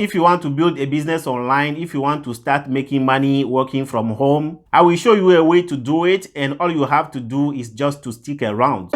If you want to build a business online, if you want to start making money working from home, I will show you a way to do it, and all you have to do is just to stick around.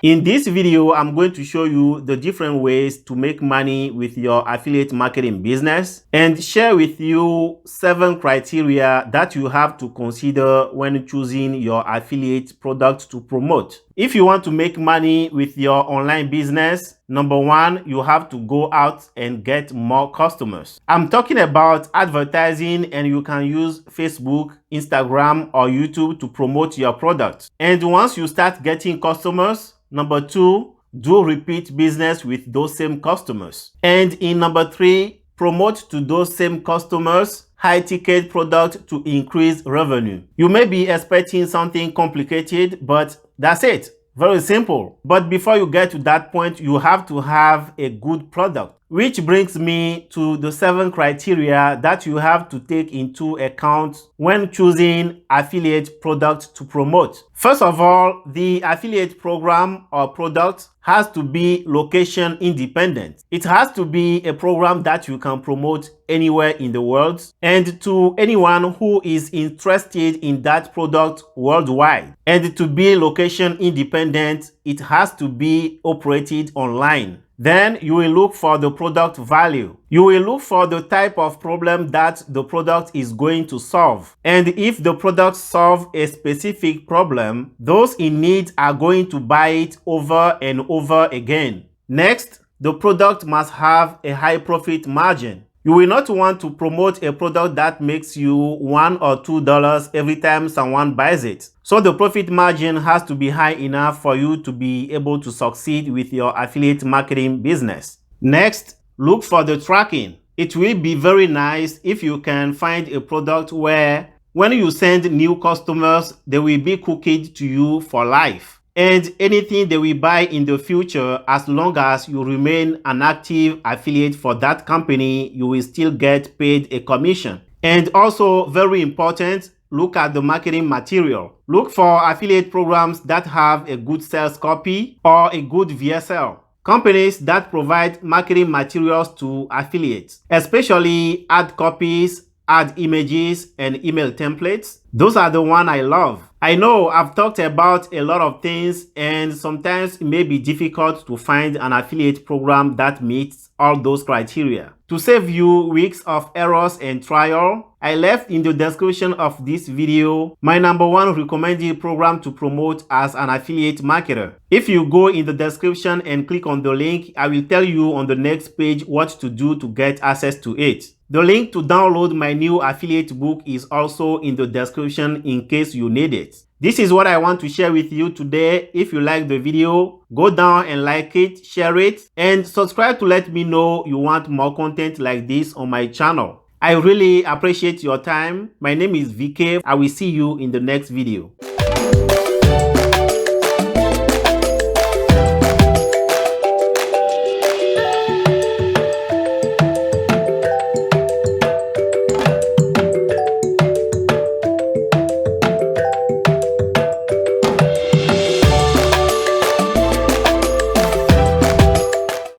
In this video, I'm going to show you the different ways to make money with your affiliate marketing business and share with you 7 criteria that you have to consider when choosing your affiliate product to promote. If you want to make money with your online business, number 1, you have to go out and get more customers. I'm talking about advertising, and you can use Facebook, Instagram, or YouTube to promote your product. And once you start getting customers, number 2, do repeat business with those same customers. And in number 3, promote to those same customers high-ticket product to increase revenue. You may be expecting something complicated, but that's it. Very simple. But before you get to that point, you have to have a good product. Which brings me to the 7 criteria that you have to take into account when choosing affiliate product to promote. First of all, the affiliate program or product has to be location independent. It has to be a program that you can promote anywhere in the world and to anyone who is interested in that product worldwide. And to be location independent, it has to be operated online. Then you will look for the product value. You will look for the type of problem that the product is going to solve. And if the product solves a specific problem, those in need are going to buy it over and over again. Next, the product must have a high profit margin. You will not want to promote a product that makes you $1 or $2 every time someone buys it. So the profit margin has to be high enough for you to be able to succeed with your affiliate marketing business. Next, look for the tracking. It will be very nice if you can find a product where when you send new customers, they will be cookied to you for life. And anything they will buy in the future, as long as you remain an active affiliate for that company, you will still get paid a commission. And also, very important, look at the marketing material. Look for affiliate programs that have a good sales copy or a good VSL. Companies that provide marketing materials to affiliates, especially ad copies, ad images, and email templates. Those are the ones I love. I know I've talked about a lot of things, and sometimes it may be difficult to find an affiliate program that meets all those criteria. To save you weeks of errors and trial, I left in the description of this video my number 1 recommended program to promote as an affiliate marketer. If you go in the description and click on the link, I will tell you on the next page what to do to get access to it. The link to download my new affiliate book is also in the description in case you need it. This is what I want to share with you today. If you like the video, go down and like it, share it, and subscribe to let me know you want more content like this on my channel. I really appreciate your time. My name is VK. I will see you in the next video.